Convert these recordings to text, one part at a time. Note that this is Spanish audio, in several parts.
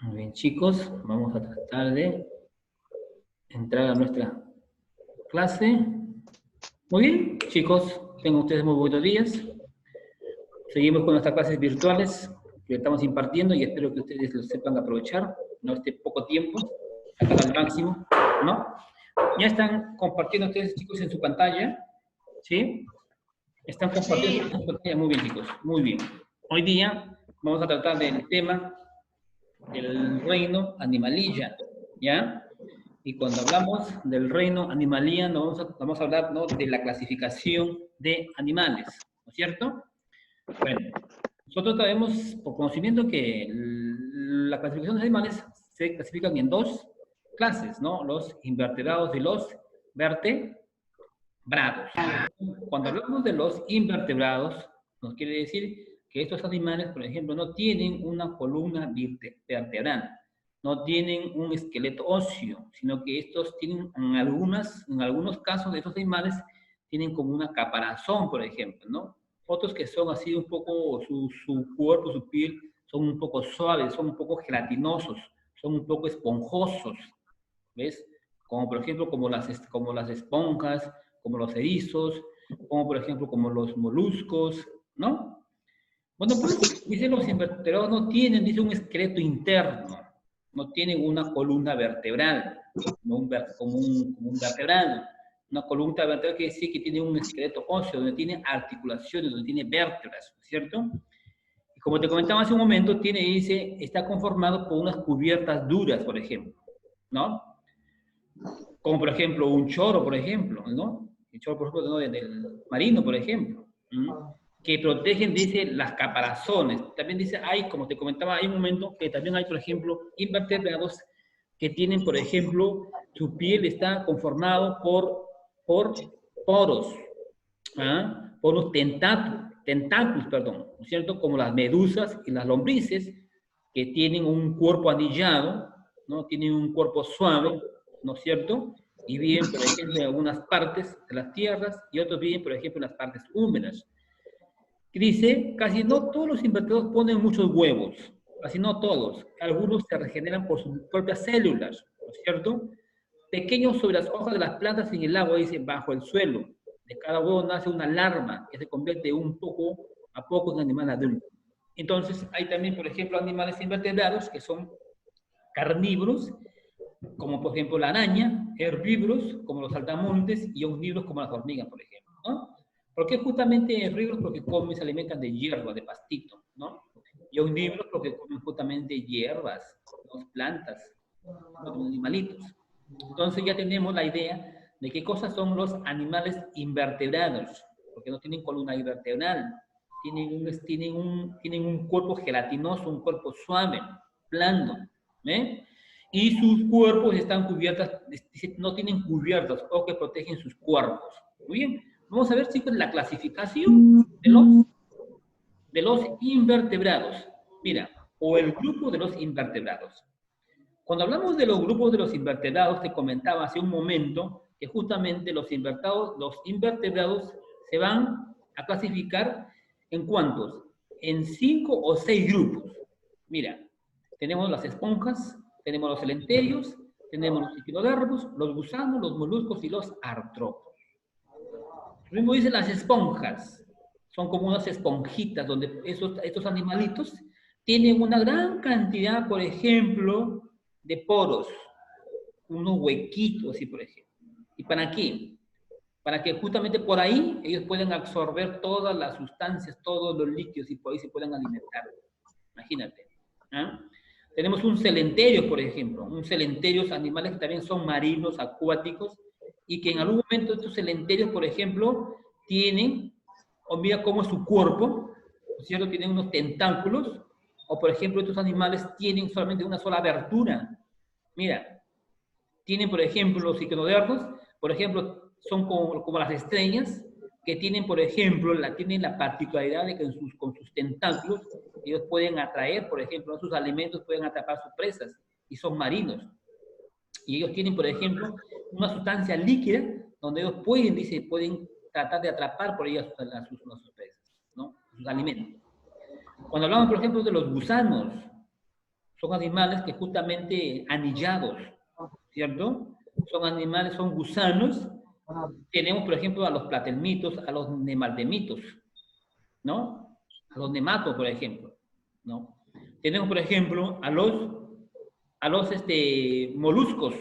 Muy bien, chicos, vamos a tratar de entrar a nuestra clase. Muy bien, chicos, tengan ustedes muy buenos días. Seguimos con nuestras clases virtuales que estamos impartiendo y espero que ustedes lo sepan aprovechar, no este poco tiempo, sacar al máximo, ¿no? Ya están compartiendo ustedes, chicos, en su pantalla, ¿sí? Están compartiendo en su pantalla, muy bien, chicos, muy bien. Hoy día vamos a tratar del tema del reino animalilla, ¿ya? Y cuando hablamos del reino animalía, vamos a hablar, ¿no?, de la clasificación de animales, ¿no es cierto? Bueno, nosotros sabemos por conocimiento que la clasificación de animales se clasifican en dos clases, ¿no? Los invertebrados y los vertebrados. Cuando hablamos de los invertebrados, nos quiere decir que estos animales, por ejemplo, no tienen una columna vertebral, no tienen un esqueleto óseo, sino que estos tienen, en algunos casos de estos animales, tienen como una caparazón, por ejemplo, ¿no? Otros que son así un poco, su cuerpo, su piel, son un poco suaves, son un poco gelatinosos, son un poco esponjosos, ¿ves? Como por ejemplo, como las esponjas, como los erizos, como por ejemplo, como los moluscos, ¿no? Bueno, pues, dicen los invertebrados no tienen, dice, un esqueleto interno, no tienen una columna vertebral, como un vertebrado. Una columna vertebral quiere decir que tiene un esqueleto óseo, donde tiene articulaciones, donde tiene vértebras, ¿cierto? Y como te comentaba hace un momento, dice, está conformado por unas cubiertas duras, por ejemplo, ¿no? Como por ejemplo un choro, por ejemplo, ¿no? El choro, por ejemplo, ¿no?, del marino, por ejemplo, que protegen, dice, las caparazones. También dice, hay, como te comentaba, hay un momento que también hay, por ejemplo, invertebrados que tienen, por ejemplo, su piel está conformado por poros, ¿ah?, por los tentáculos, perdón, ¿no es cierto? Como las medusas y las lombrices, que tienen un cuerpo anillado, ¿no? Tienen un cuerpo suave, ¿no es cierto? Y viven, por ejemplo, en algunas partes de las tierras y otros viven, por ejemplo, en las partes húmedas. Dice, casi no todos los invertebrados ponen muchos huevos, casi no todos. Algunos se regeneran por sus propias células, ¿no es cierto? Pequeños sobre las hojas de las plantas en el agua, dice, bajo el suelo. De cada huevo nace una larva que se convierte un poco a poco en animal adulto. Entonces, hay también, por ejemplo, animales invertebrados que son carnívoros, como por ejemplo la araña, herbívoros, como los saltamontes, y omnívoros, como las hormigas, por ejemplo, ¿no? ¿Por qué justamente herbívoros? Porque comen, se alimentan de hierba, de pastito, ¿no? Y omnívoros porque comen justamente hierbas, ¿no?, plantas, ¿no?, animalitos. Entonces ya tenemos la idea de qué cosas son los animales invertebrados, porque no tienen columna vertebral, tienen un cuerpo gelatinoso, un cuerpo suave, blando, ¿eh? Y sus cuerpos están cubiertos, no tienen cubiertas o que protegen sus cuerpos. Muy bien, vamos a ver, chicos, la clasificación de los invertebrados. Mira, o el grupo de los invertebrados. Cuando hablamos de los grupos de los invertebrados, te comentaba hace un momento que justamente los invertebrados se van a clasificar en ¿cuántos? En 5 o 6 grupos. Mira, tenemos las esponjas, tenemos los celenterios, tenemos los equinodermos, los gusanos, los moluscos y los artrópodos. Lo mismo dicen las esponjas. Son como unas esponjitas donde estos animalitos tienen una gran cantidad, por ejemplo, de poros, unos huequitos, así por ejemplo. ¿Y para qué? Para que justamente por ahí ellos puedan absorber todas las sustancias, todos los líquidos y por ahí se puedan alimentar. Imagínate. ¿Ah? Tenemos un celenterio, por ejemplo. Un celenterio, animales que también son marinos, acuáticos, y que en algún momento estos celenterios, por ejemplo, tienen, o mira cómo es su cuerpo, ¿cierto? Tienen unos tentáculos, o por ejemplo estos animales tienen solamente una sola abertura. Mira, tienen por ejemplo los equinodermos, por ejemplo, son como las estrellas, que tienen, por ejemplo, tienen la particularidad de que con sus tentáculos ellos pueden atraer, por ejemplo, sus alimentos, pueden atrapar sus presas, y son marinos. Y ellos tienen, por ejemplo, una sustancia líquida donde ellos pueden tratar de atrapar por ellas sus presas, ¿no?, sus alimentos. Cuando hablamos, por ejemplo, de los gusanos, Son animales que justamente anillados, ¿cierto? Son animales, son gusanos. Tenemos, por ejemplo, a los platelmitos, a los nematemitos, ¿no? A los nematos, por ejemplo, ¿no? Tenemos, por ejemplo, a los moluscos.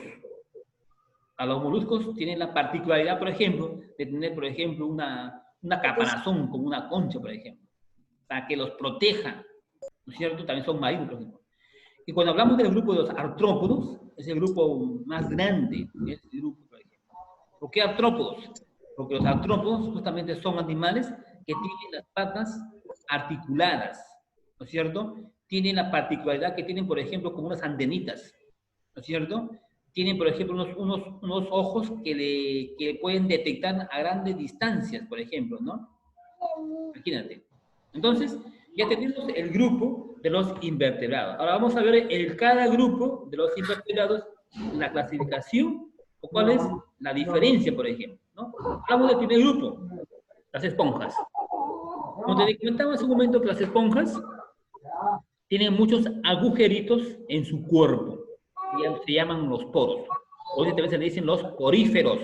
A los moluscos tienen la particularidad, por ejemplo, de tener, por ejemplo, una caparazón, como una concha, por ejemplo, para que los proteja, ¿no es cierto? También son marinos, por ejemplo. Y cuando hablamos del grupo de los artrópodos, es el grupo más grande, es el grupo, por ejemplo. ¿Por qué artrópodos? Porque los artrópodos justamente son animales que tienen las patas articuladas, ¿no es cierto? Tienen la particularidad que tienen, por ejemplo, como unas antenitas, ¿no es cierto? Tienen, por ejemplo, unos ojos que pueden detectar a grandes distancias, por ejemplo, ¿no? Imagínate. Entonces, ya tenemos el grupo de los invertebrados. Ahora vamos a ver en cada grupo de los invertebrados la clasificación o cuál es la diferencia, por ejemplo, ¿no? Hablamos del primer grupo, las esponjas. Como te comentaba hace un momento, que las esponjas tienen muchos agujeritos en su cuerpo. Se llaman los poros. O también se le dicen los poríferos.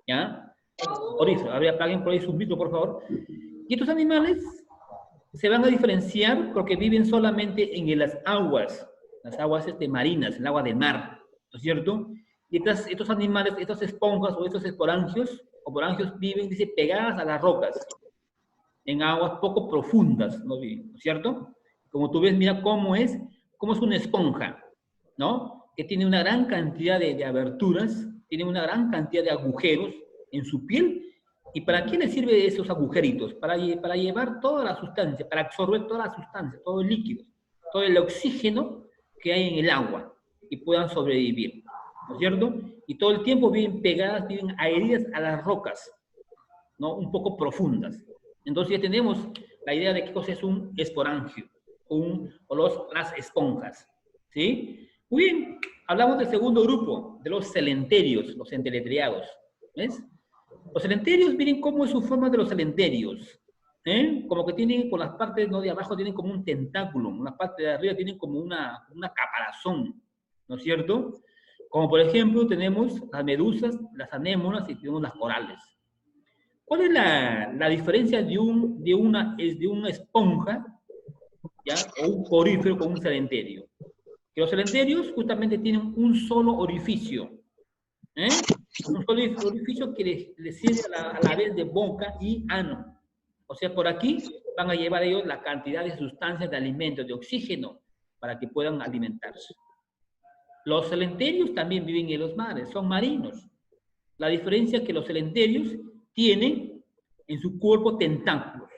¿Ya? Poríferos. Habría alguien por ahí submito, por favor. Y estos animales se van a diferenciar porque viven solamente en las aguas marinas, el agua del mar, ¿no es cierto? Y estos animales, estas esponjas o estos esporangios viven, dice, pegadas a las rocas, en aguas poco profundas, ¿no es cierto? Como tú ves, mira cómo es una esponja, ¿no? Que tiene una gran cantidad de aberturas, tiene una gran cantidad de agujeros en su piel. ¿Y para qué le sirven esos agujeritos? Para llevar toda la sustancia, para absorber toda la sustancia, todo el líquido, todo el oxígeno que hay en el agua y puedan sobrevivir, ¿no es cierto? Y todo el tiempo viven pegadas, viven adheridas a las rocas, ¿no? Un poco profundas. Entonces ya tenemos la idea de qué cosa es un esporangio las esponjas, ¿sí? Muy bien, hablamos del segundo grupo, de los celenterios, los enteletriados, ¿ves? Los celenterios, miren cómo es su forma de los celenterios, ¿eh? Como que tienen por las partes, ¿no?, de abajo tienen como un tentáculo, en la parte de arriba tienen como una caparazón, ¿no es cierto? Como por ejemplo tenemos las medusas, las anémonas y tenemos las corales. ¿Cuál es la diferencia de una esponja, ¿ya?, o un porífero con un celenterio? Que los celenterios justamente tienen un solo orificio, ¿eh? Un solo orificio que les sirve a la vez de boca y ano. O sea, por aquí van a llevar ellos la cantidad de sustancias de alimentos, de oxígeno, para que puedan alimentarse. Los celenterios también viven en los mares, son marinos. La diferencia es que los celenterios tienen en su cuerpo tentáculos.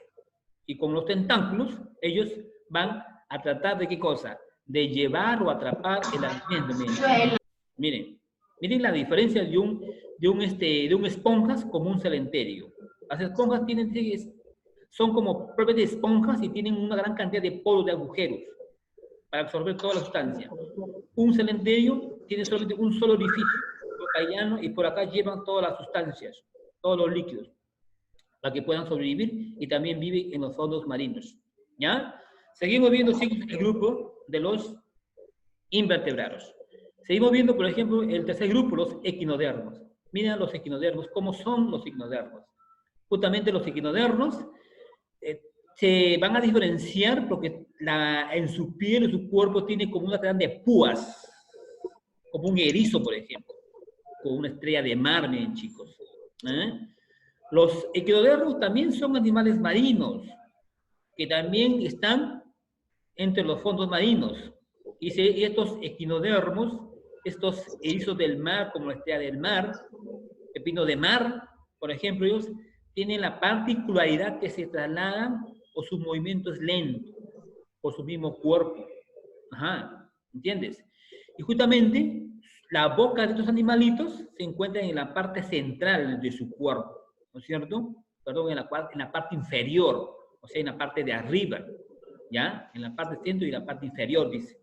Y con los tentáculos, ellos van a tratar de ¿qué cosa? De llevar o atrapar el alimento. Miren la diferencia de un esponjas como un celenterio. Las esponjas son como propias de esponjas y tienen una gran cantidad de poros, de agujeros, para absorber toda la sustancia. Un celenterio tiene solamente un solo orificio, y por acá llevan todas las sustancias, todos los líquidos, para que puedan sobrevivir, y también viven en los fondos marinos. ¿Ya? Seguimos viendo, chicos, el grupo de los invertebrados. Seguimos viendo, por ejemplo, el tercer grupo, los equinodermos. Miren los equinodermos, ¿cómo son los equinodermos? Justamente los equinodermos se van a diferenciar porque en su piel, en su cuerpo, tiene como una cantidad de púas, como un erizo, por ejemplo, como una estrella de mar, miren, chicos. Los equinodermos también son animales marinos, que también están entre los fondos marinos. Y estos equinodermos, estos erizos del mar, como la estrella del mar, pepino de mar, por ejemplo, ellos tienen la particularidad que se trasladan o su movimiento es lento, por su mismo cuerpo. Ajá, ¿entiendes? Y justamente la boca de estos animalitos se encuentra en la parte central de su cuerpo, ¿no es cierto? Perdón, en la parte inferior, o sea, en la parte de arriba, ¿ya? En la parte centro y la parte inferior, dice.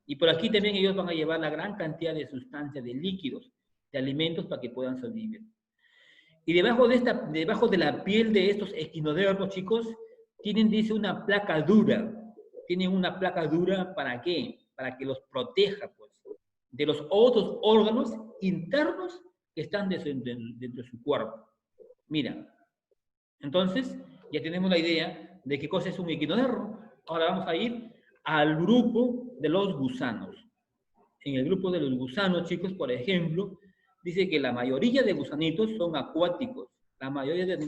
Y por aquí también ellos van a llevar la gran cantidad de sustancias, de líquidos, de alimentos para que puedan sobrevivir. Y debajo de la piel de estos equinodermos, chicos, tienen, dice, una placa dura. Tienen una placa dura, ¿para qué? para que los proteja, pues, de los otros órganos internos que están dentro de su cuerpo. Mira, entonces ya tenemos la idea de qué cosa es un equinodermo. Ahora vamos a ir al grupo de los gusanos. En el grupo de los gusanos, chicos, por ejemplo, dice que la mayoría de gusanitos son acuáticos, la mayoría de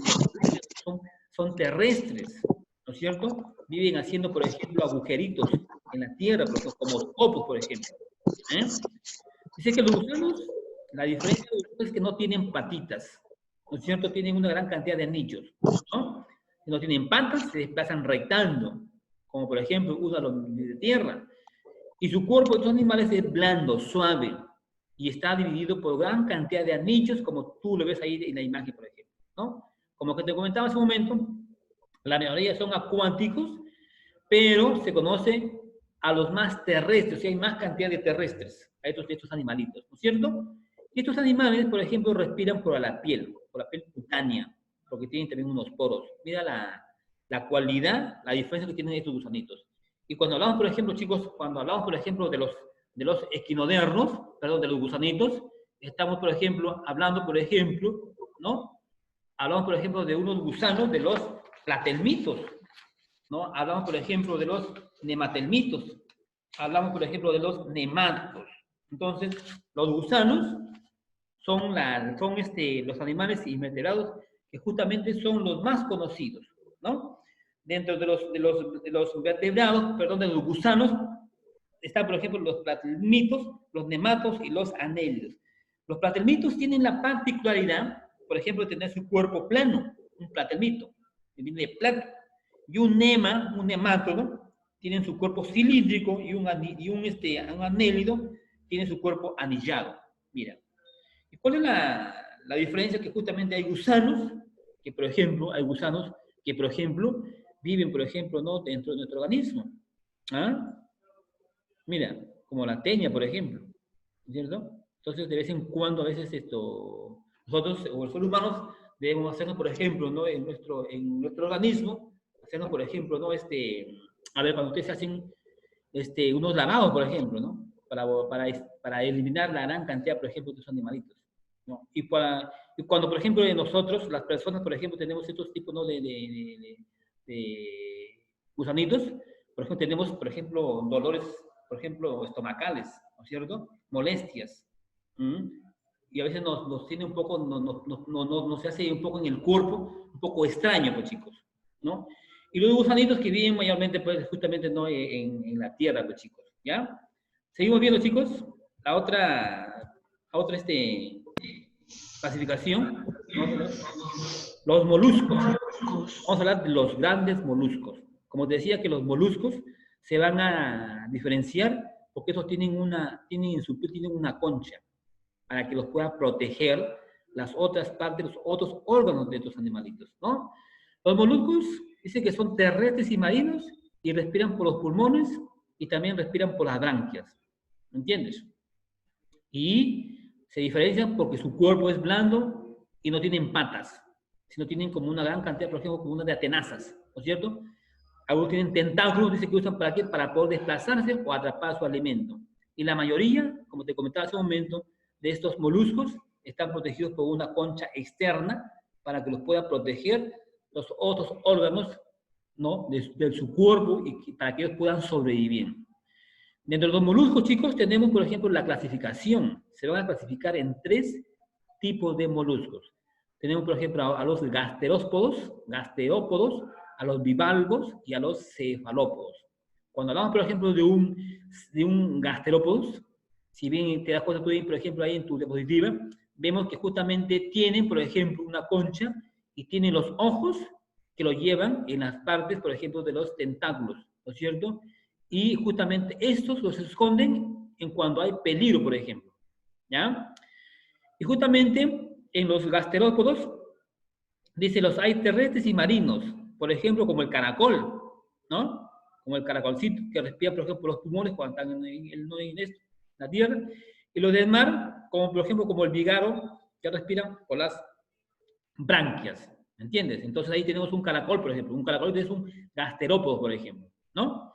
son terrestres, ¿no es cierto? Viven haciendo, por ejemplo, agujeritos en la tierra, como los topos, por ejemplo. Dice que los gusanos, la diferencia de los gusanos es que no tienen patitas, ¿no es cierto? Tienen una gran cantidad de anillos, ¿no? Si no tienen patas, se desplazan rectando, como por ejemplo uno de tierra. Y su cuerpo de estos animales es blando, suave, y está dividido por gran cantidad de anillos, como tú lo ves ahí en la imagen, por ejemplo, ¿no? Como que te comentaba hace un momento, la mayoría son acuáticos, pero se conoce a los más terrestres, o sea, hay más cantidad de terrestres, a estos animalitos, ¿no es cierto? Y estos animales, por ejemplo, respiran por la piel cutánea, porque tienen también unos poros. Mira la cualidad, la diferencia que tienen estos gusanitos. Y cuando hablamos, por ejemplo, chicos, cuando hablamos, por ejemplo, de los equinodermos, perdón, de los gusanitos, estamos, por ejemplo, hablando, por ejemplo, ¿no? Hablamos, por ejemplo, de unos gusanos, de los platelmitos, ¿no? Hablamos, por ejemplo, de los nematelmitos. Hablamos, por ejemplo, de los nematos. Entonces, los gusanos son los animales invertebrados que justamente son los más conocidos, ¿no? Dentro de los vertebrados, perdón, de los gusanos, están, por ejemplo, los platelmitos, los nematos y los anélidos. Los platelmitos tienen la particularidad, por ejemplo, de tener su cuerpo plano, un platelmito, que viene de plata, y un nemátodo, tienen su cuerpo cilíndrico y un anélido tiene su cuerpo anillado. Mira. ¿Y cuál es la diferencia? Que justamente hay gusanos que, por ejemplo, viven, por ejemplo, ¿no? Dentro de nuestro organismo. ¿Ah? Mira, como la teña, por ejemplo, ¿cierto? Entonces, de vez en cuando, a veces nosotros, o los seres humanos, debemos hacernos, por ejemplo, ¿no? En nuestro organismo, hacernos, por ejemplo, ¿no? A ver, cuando ustedes hacen unos lavados, por ejemplo, ¿no? Para eliminar la gran cantidad, por ejemplo, de esos animalitos, ¿no? Y cuando, por ejemplo, nosotros, las personas, por ejemplo, tenemos estos tipos, ¿no? de gusanitos, por ejemplo, tenemos, por ejemplo, dolores, por ejemplo, estomacales, ¿no es cierto? Molestias. Y a veces nos tiene un poco, nos hace un poco en el cuerpo, un poco extraño, pues, chicos, ¿no? Y los gusanitos que viven mayormente, pues, justamente, ¿no? En la tierra, pues, chicos, ¿ya? Seguimos viendo, chicos, la otra clasificación, ¿no? Los moluscos. Vamos a hablar de los grandes moluscos. Como te decía, que los moluscos se van a diferenciar porque estos tienen en su piel tienen una concha para que los pueda proteger las otras partes, los otros órganos de estos animalitos, ¿no? Los moluscos dicen que son terrestres y marinos y respiran por los pulmones y también respiran por las branquias. ¿Me entiendes? Y se diferencian porque su cuerpo es blando y no tienen patas, sino tienen como una gran cantidad, por ejemplo, como una de atenazas, ¿no es cierto? Algunos tienen tentáculos, dice que usan para qué, para poder desplazarse o atrapar su alimento. Y la mayoría, como te comentaba hace un momento, de estos moluscos están protegidos por una concha externa para que los pueda proteger los otros órganos, ¿no? de su cuerpo y para que ellos puedan sobrevivir. Dentro de los moluscos, chicos, tenemos, por ejemplo, la clasificación. Se van a clasificar en 3 tipos de moluscos. Tenemos, por ejemplo, a los gasterópodos, a los bivalvos y a los cefalópodos. Cuando hablamos, por ejemplo, de un gasterópodos, si bien te das cuenta tú, por ejemplo, ahí en tu diapositiva, vemos que justamente tienen, por ejemplo, una concha y tienen los ojos que lo llevan en las partes, por ejemplo, de los tentáculos, ¿no es cierto? Y justamente estos los esconden en cuando hay peligro, por ejemplo, ¿ya? Y justamente en los gasterópodos, dice, los hay terrestres y marinos, por ejemplo, como el caracol, ¿no? Como el caracolcito, que respira, por ejemplo, por los pulmones cuando están en la tierra. Y los del mar, como por ejemplo, como el vígaro, que respiran por las branquias, ¿me entiendes? Entonces ahí tenemos un caracol, por ejemplo. Un caracol es un gasterópodo, por ejemplo, ¿no?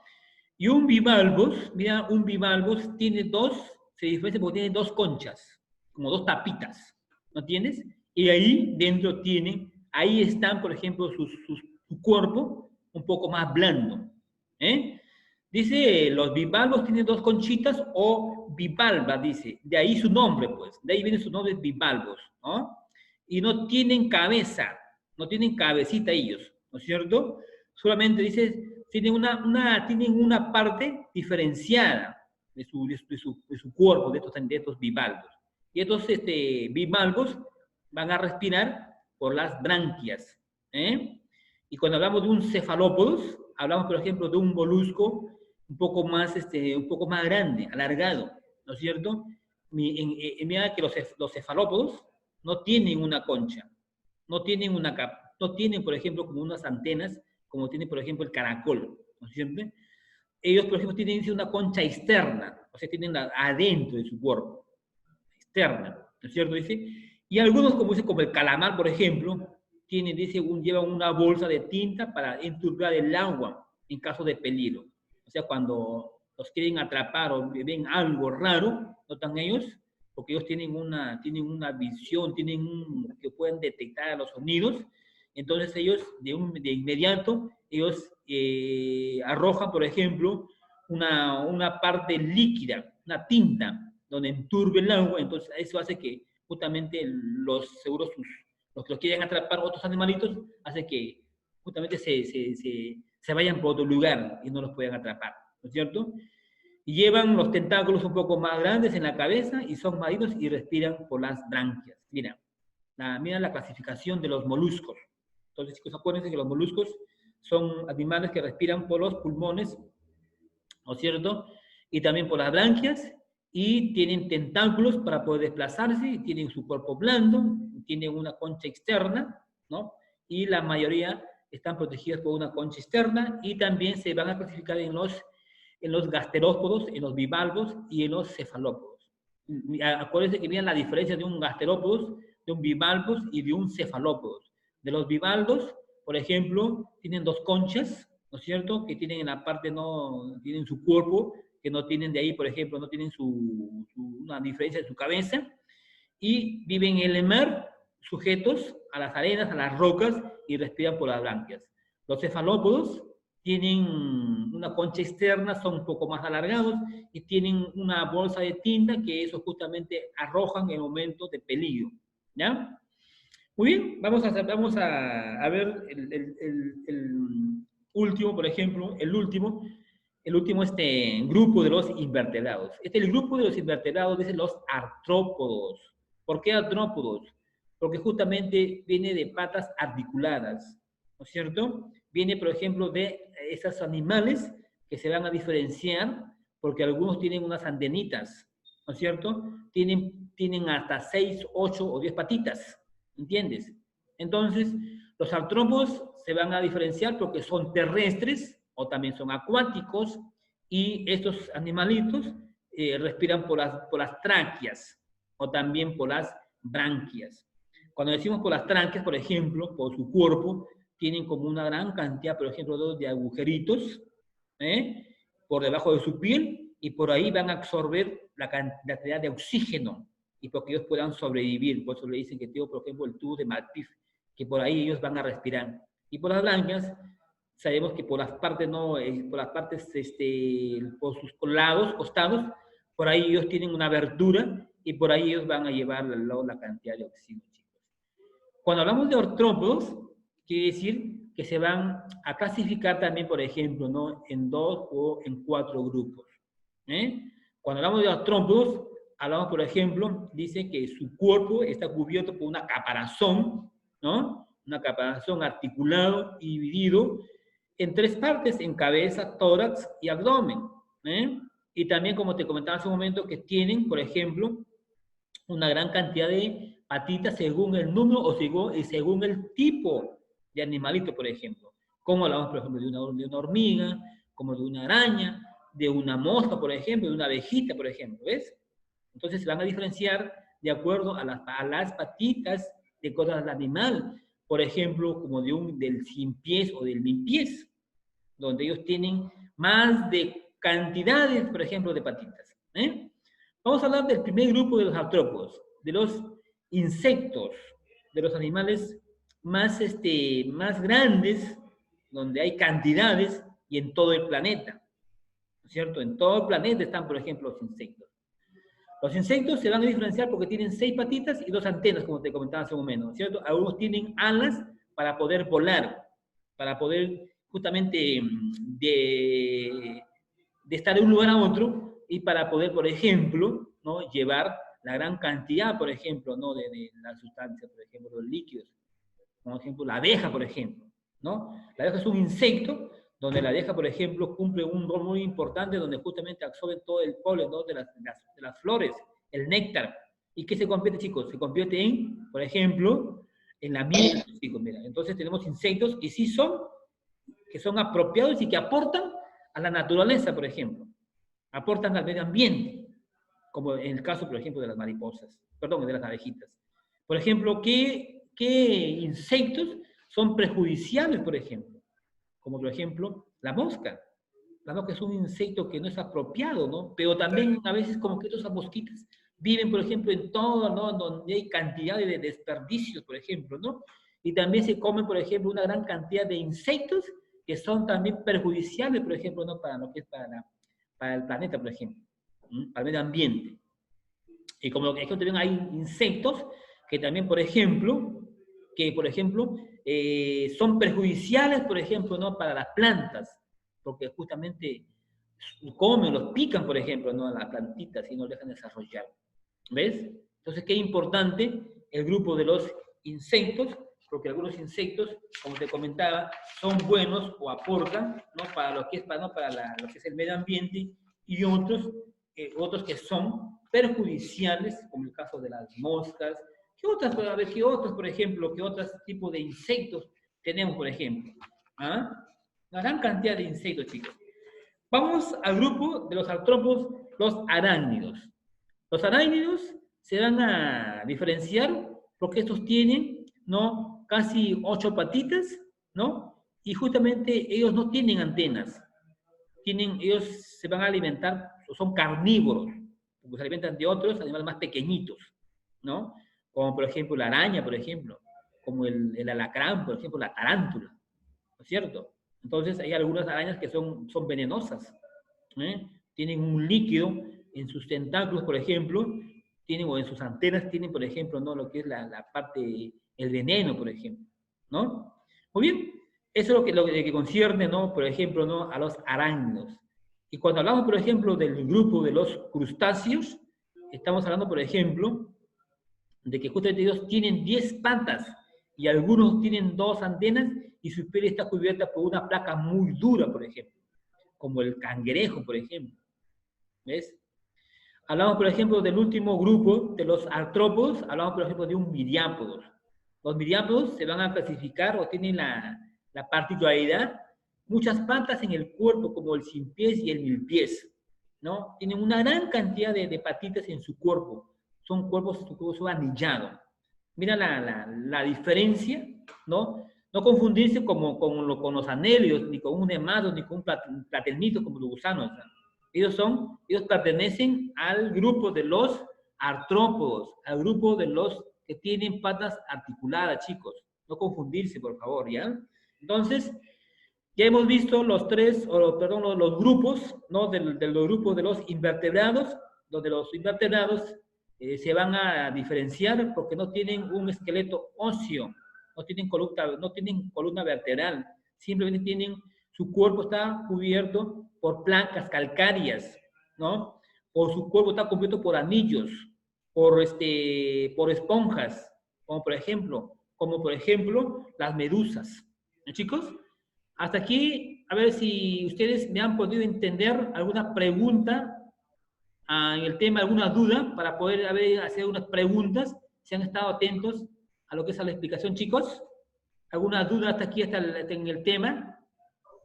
Y un bivalvos, mira, un bivalvos tiene dos, se diferencia porque tiene dos conchas, como dos tapitas, ¿no entiendes? Y ahí dentro tienen, ahí están, por ejemplo, su cuerpo un poco más blando. ¿Eh? Dice, los bivalvos tienen dos conchitas o bivalva, dice. De ahí su nombre, pues. De ahí viene su nombre, bivalvos, ¿no? Y no tienen cabeza, no tienen cabecita ellos, ¿no es cierto? Solamente dice, tienen tienen una parte diferenciada de su cuerpo, de estos bivalvos. Y estos bivalvos van a respirar por las branquias. ¿Eh? Y cuando hablamos de un cefalópodos, hablamos, por ejemplo, de un molusco un poco más grande, alargado, ¿no es cierto? Mira que los cefalópodos no tienen una concha, no tienen, no tienen, por ejemplo, como unas antenas, como tiene, por ejemplo, el caracol, ¿no es cierto? Ellos, por ejemplo, tienen una concha externa, o sea, tienen adentro de su cuerpo, externa, ¿no es cierto? Dice, y algunos, como dice, como el calamar, por ejemplo, tienen, dice, llevan una bolsa de tinta para enturbiar el agua en caso de peligro. O sea, cuando los quieren atrapar o ven algo raro, notan ellos, porque ellos tienen una visión, que pueden detectar los sonidos, entonces ellos de inmediato, ellos arrojan, por ejemplo, una parte líquida, una tinta, donde enturbe el agua, entonces eso hace que justamente los los que los quieren atrapar otros animalitos, hace que justamente se vayan por otro lugar y no los puedan atrapar, ¿no es cierto? Y llevan los tentáculos un poco más grandes en la cabeza y son marinos y respiran por las branquias. Mira la clasificación de los moluscos. Entonces, chicos, acuérdense que los moluscos son animales que respiran por los pulmones, ¿no es cierto? Y también por las branquias, y tienen tentáculos para poder desplazarse, y tienen su cuerpo blando, tienen una concha externa, ¿no? Y la mayoría están protegidas por una concha externa, y también se van a clasificar en los gasterópodos, en los bivalvos y en los cefalópodos. Acuérdense que miren la diferencia de un gasterópodo, de un bivalvos y de un cefalópodos. De los bivalvos, por ejemplo, tienen dos conchas, ¿no es cierto? Que tienen en la parte, no tienen su cuerpo, que no tienen de ahí, por ejemplo, no tienen una diferencia de su cabeza, y viven en el mar, sujetos a las arenas, a las rocas, y respiran por las branquias. Los cefalópodos tienen una concha externa, son un poco más alargados, y tienen una bolsa de tinta que eso justamente arrojan en el momento de peligro, ¿ya? Muy bien, vamos a ver el último, por ejemplo, el último grupo de los invertebrados. El grupo de los invertebrados dice los artrópodos. ¿Por qué artrópodos? Porque justamente viene de patas articuladas, ¿no es cierto? Viene, por ejemplo, de esos animales que se van a diferenciar porque algunos tienen unas antenitas, ¿no es cierto? Tienen hasta 6, 8 o 10 patitas, ¿entiendes? Entonces, los artrópodos se van a diferenciar porque son terrestres o también son acuáticos, y estos animalitos respiran por las tráqueas o también por las branquias. Cuando decimos por las tráqueas, por ejemplo, por su cuerpo, tienen como una gran cantidad, por ejemplo, de agujeritos por debajo de su piel, y por ahí van a absorber la cantidad de oxígeno y porque ellos puedan sobrevivir. Por eso le dicen que tengo, por ejemplo, el tubo de Malpighi, que por ahí ellos van a respirar. Y por las branquias, sabemos que por las partes, no, por las partes, por sus lados, costados, por ahí ellos tienen una abertura y por ahí ellos van a llevar la cantidad de oxígeno, chicos. Cuando hablamos de artrópodos, quiere decir que se van a clasificar también, por ejemplo, ¿no? En 2 o en 4 grupos. Cuando hablamos de artrópodos, hablamos, por ejemplo, dice que su cuerpo está cubierto por una caparazón, ¿no? Una caparazón articulado y dividido en 3 partes, en cabeza, tórax y abdomen. Y también, como te comentaba hace un momento, que tienen, por ejemplo, una gran cantidad de patitas según el número o según el tipo de animalito, por ejemplo. Como hablamos, por ejemplo, de una hormiga, como de una araña, de una mosca, por ejemplo, de una abejita, por ejemplo, ¿ves? Entonces se van a diferenciar de acuerdo a las patitas de cosas del animal, por ejemplo, como del sin pies o del min pies, donde ellos tienen más de cantidades, por ejemplo, de patitas. Vamos a hablar del primer grupo de los artrópodos, de los insectos, de los animales más grandes, donde hay cantidades y en todo el planeta, ¿no es cierto? En todo el planeta están, por ejemplo, los insectos. Los insectos se van a diferenciar porque tienen 6 patitas y 2 antenas, como te comentaba hace un momento, ¿no es cierto? Algunos tienen alas para poder volar, para poder justamente de estar de un lugar a otro y para poder, por ejemplo, ¿no? Llevar la gran cantidad, por ejemplo, ¿no? de la sustancia, por ejemplo, los líquidos. Por ejemplo, la abeja, por ejemplo, ¿no? La abeja es un insecto donde la abeja, por ejemplo, cumple un rol muy importante donde justamente absorbe todo el polen, ¿no? de las flores, el néctar. ¿Y qué se convierte, chicos? Se convierte en, por ejemplo, en la miel, chicos, mira. Entonces tenemos insectos que sí que son apropiados y que aportan a la naturaleza, por ejemplo. Aportan al medio ambiente, como en el caso, por ejemplo, de las mariposas, perdón, de las abejitas. Por ejemplo, ¿qué insectos son perjudiciales, por ejemplo? Como por ejemplo, la mosca. La mosca es un insecto que no es apropiado, ¿no? Pero también a veces como que esas mosquitas viven, por ejemplo, en todo, ¿no? Donde hay cantidad de desperdicios, por ejemplo, ¿no? Y también se comen, por ejemplo, una gran cantidad de insectos que son también perjudiciales, por ejemplo, ¿no? Para lo que es para el planeta, por ejemplo, para el medio ambiente. Y como que también hay insectos que también, por ejemplo, son perjudiciales, por ejemplo, ¿no? Para las plantas, porque justamente comen, los pican, por ejemplo, ¿no? A las plantitas y no dejan desarrollar. ¿Ves? Entonces, qué importante el grupo de los insectos, porque algunos insectos, como te comentaba, son buenos o aportan, ¿no? Para lo que es, ¿no? Lo que es el medio ambiente, y otros que son perjudiciales, como el caso de las moscas. ¿Qué otras, a ver, qué otros, por ejemplo, qué otros tipos de insectos tenemos, por ejemplo? ¿Ah? Una gran cantidad de insectos, chicos. Vamos al grupo de los artrópodos, los arácnidos. Los arácnidos se van a diferenciar porque estos tienen, ¿no? Casi 8 patitas, ¿no? Y justamente ellos no tienen antenas. Ellos se van a alimentar, son carnívoros, porque se alimentan de otros animales más pequeñitos, ¿no? Como por ejemplo la araña, por ejemplo, como el alacrán, por ejemplo, la tarántula, ¿no es cierto? Entonces hay algunas arañas que son venenosas, ¿eh? Tienen un líquido en sus tentáculos, por ejemplo, o en sus antenas tienen, por ejemplo, ¿no? Lo que es la parte, el veneno, por ejemplo, ¿no? Muy bien, eso es lo que concierne, ¿no? Por ejemplo, ¿no? A los arácnidos. Y cuando hablamos, por ejemplo, del grupo de los crustáceos, estamos hablando, por ejemplo, de que justamente ellos tienen 10 patas y algunos tienen 2 antenas y su piel está cubierta por una placa muy dura, por ejemplo, como el cangrejo, por ejemplo. ¿Ves? Hablamos, por ejemplo, del último grupo de los artrópodos, hablamos, por ejemplo, de un miriápodos. Los miriápodos se van a clasificar o tienen la particularidad, muchas patas en el cuerpo, como el sin pies y el mil pies, ¿no? Tienen una gran cantidad de patitas en su cuerpo. Su cuerpo son anillados. Mira la diferencia, ¿no? No confundirse con los anélidos, ni con un nemado, ni con un platelmito como los gusanos, ¿no? Ellos pertenecen al grupo de los artrópodos, al grupo de los que tienen patas articuladas, chicos. No confundirse, por favor, ¿ya? Entonces, ya hemos visto los grupos, ¿no? Del grupo de los invertebrados, donde los invertebrados se van a diferenciar porque no tienen un esqueleto óseo, no tienen columna vertebral, simplemente su cuerpo está cubierto por placas calcáreas, ¿no? O su cuerpo está cubierto por anillos, por esponjas, como por ejemplo las medusas. ¿No, chicos? Hasta aquí, a ver si ustedes me han podido entender alguna pregunta en el tema, alguna duda, para poder hacer unas preguntas, si han estado atentos a lo que es la explicación, chicos. ¿Alguna duda hasta aquí, en el tema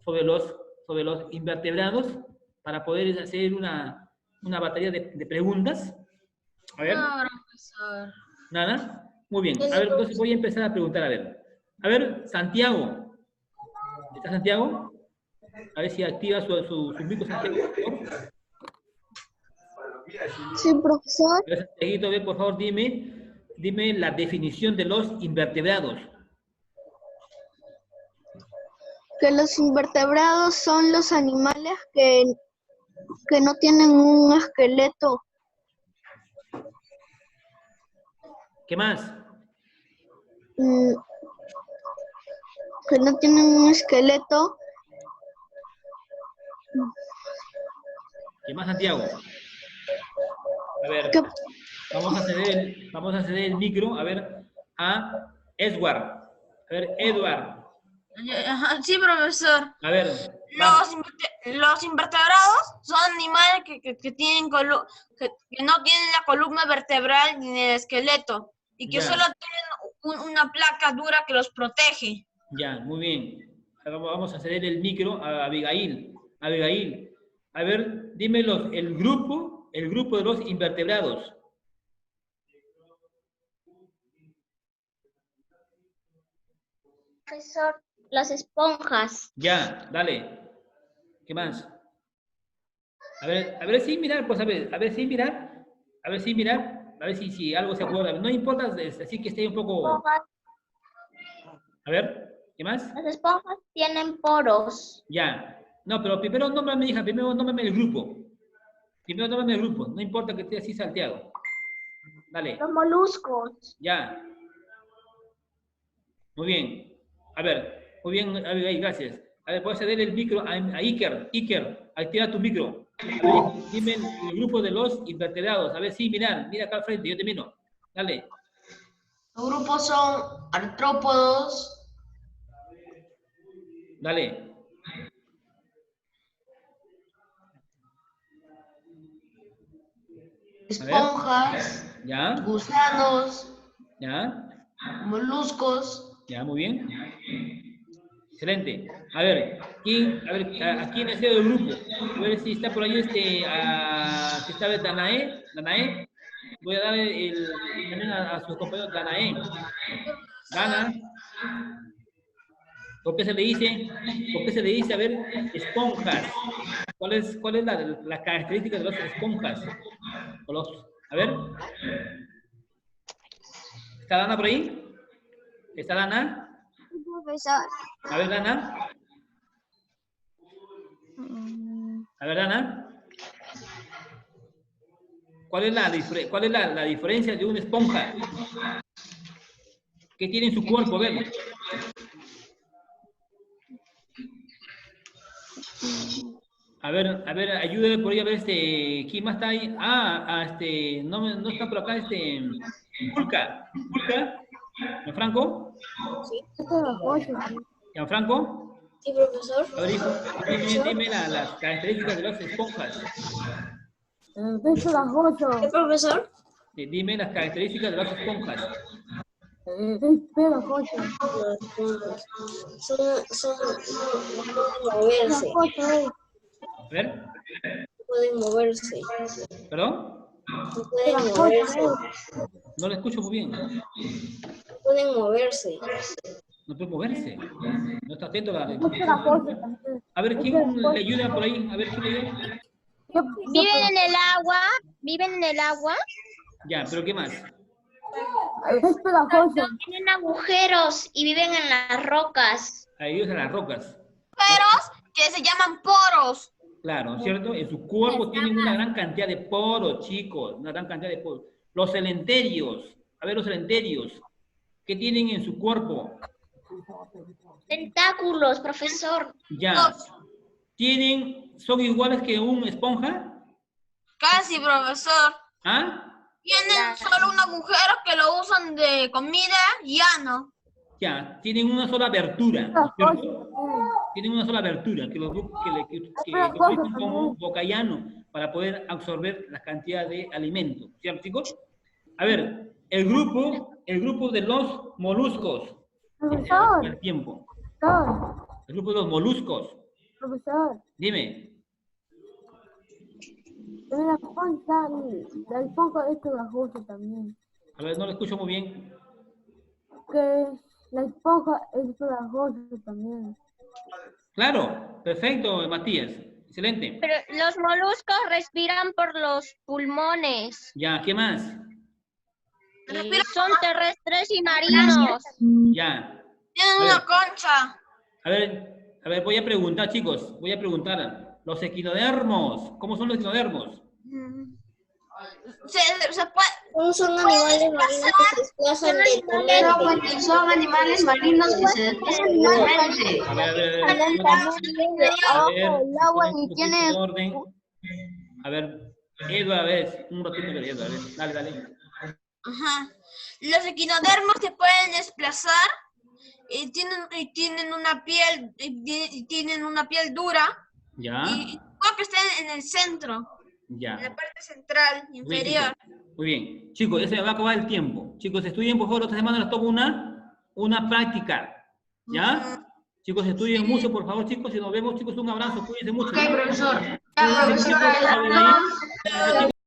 sobre los invertebrados, para poder hacer una batería de preguntas? A ver. No, profesor. ¿Nada? Muy bien. A ver, entonces voy a empezar a preguntar, a ver. A ver, Santiago. ¿Está Santiago? A ver si activa su micro, Santiago, por favor. Sí, profesor. A ver, Santiaguito, a ver, por favor, dime la definición de los invertebrados. Que los invertebrados son los animales que no tienen un esqueleto. ¿Qué más? mm, que no tienen un esqueleto. ¿Qué más, Santiago? A ver, Que, vamos a ceder el micro, a ver, a Edward. A ver, Edward. Ajá, sí, profesor. A ver, vamos. Los invertebrados son animales que tienen que no tienen la columna vertebral ni el esqueleto y que Ya. solo tienen una placa dura que los protege. Ya, muy bien. Ahora vamos a ceder el micro a Abigail. Abigail, a ver, dime el grupo de los invertebrados. profesor, las esponjas. Ya, dale. ¿Qué más? A ver si mirar, pues a ver si mirar, a ver si mirar, a ver si algo se acuerda. No importa, así que esté un poco. A ver, ¿qué más? Las esponjas tienen poros. Ya. No, pero primero nómbrame, hija, primero nómbrame el grupo. Primero nómbrame el grupo, no importa que esté así salteado. Dale. Los moluscos. Ya. Muy bien. A ver, muy bien, Abigail, gracias. A ver, puedes ceder el micro a Iker. Iker, activa tu micro. A ver, dime el grupo de los invertebrados. A ver, sí, mira acá al frente, yo termino. Dale. Los grupos son artrópodos, Dale. esponjas, ¿Ya? gusanos, ¿Ya? moluscos. ¿Ya? Muy bien. Excelente. A ver, ¿a quién ha sido el grupo? A ver si está por ahí si está Danae. Danae. Voy a dar también a sus compañeros Danae. Dana. ¿Por qué se le dice? ¿Por qué se le dice, a ver, esponjas? ¿Cuál es la característica de las esponjas? A ver. ¿Está Dana por ahí? ¿Está Dana? Sí, profesor. A ver, Dana. A ver, Dana. ¿Cuál es la diferencia de una esponja? ¿Qué tiene en su cuerpo? A ver, ayúdame por ahí a ver ¿quién más está ahí? No está por acá Pulca. ¿Pulca? ¿Gianfranco? Sí. ¿Gianfranco? Sí, profesor. A ver, hijo, dime las características de las esponjas. ¿Qué, profesor? Dime las características de las esponjas. No pueden moverse. A ver, No pueden moverse. ¿perdón? No pueden moverse. No lo escucho muy bien. No pueden moverse. No puede moverse. No está atento a la... A ver, ¿quién le ayuda por ahí? A ver, ¿quién le ayuda? Viven en el agua. Ya, pero ¿qué más? Tienen agujeros y viven en las rocas. Ahí ellos en las rocas. Que se llaman poros. Claro, ¿cierto? En su cuerpo tienen una gran cantidad de poros, chicos. Una gran cantidad de poros. Los celenterios. A ver, los celenterios. ¿Qué tienen en su cuerpo? Tentáculos, profesor. Ya. ¿Son iguales que una esponja? Casi, profesor. ¿Ah? Tienen solo un agujero que lo usan de comida y ano. Ya, tienen una sola abertura, ¿cierto? Tienen una sola abertura que utilizan como bocallano para poder absorber la cantidad de alimento, ¿cierto, chicos? A ver, el grupo de los moluscos. Profesor. El tiempo. Profesor. El grupo de los moluscos. Profesor. Dime. La esponja es pegajosa también. A ver, no lo escucho muy bien. Que la esponja es pegajosa también. Claro, perfecto, Matías. Excelente. Pero los moluscos respiran por los pulmones. Ya, ¿qué más? Son terrestres y marinos. Ya. Tienen una concha. A ver, voy a preguntar, chicos. Voy a preguntar. Los equinodermos. ¿Cómo son los equinodermos? Se puede... Son animales marinos que se desplazan lentamente. Son animales marinos que se desplazan lentamente. A ver. Abajo del agua y tiene... Orden. A ver, Edward, a ver, un ratito, Edward, a ver. Dale. Ajá. Los equinodermos se pueden desplazar y tienen una piel dura Ya, y creo que están en el centro, en ya. la parte central inferior. Muy bien. Chicos, ya se me va a acabar el tiempo. Chicos, estudien, por favor, esta semana les tomo una práctica. ¿Ya? Chicos, estudien mucho, por favor, chicos, y nos vemos, chicos, un abrazo, cuídense mucho. Ok, profesor. Cuídense, chicos,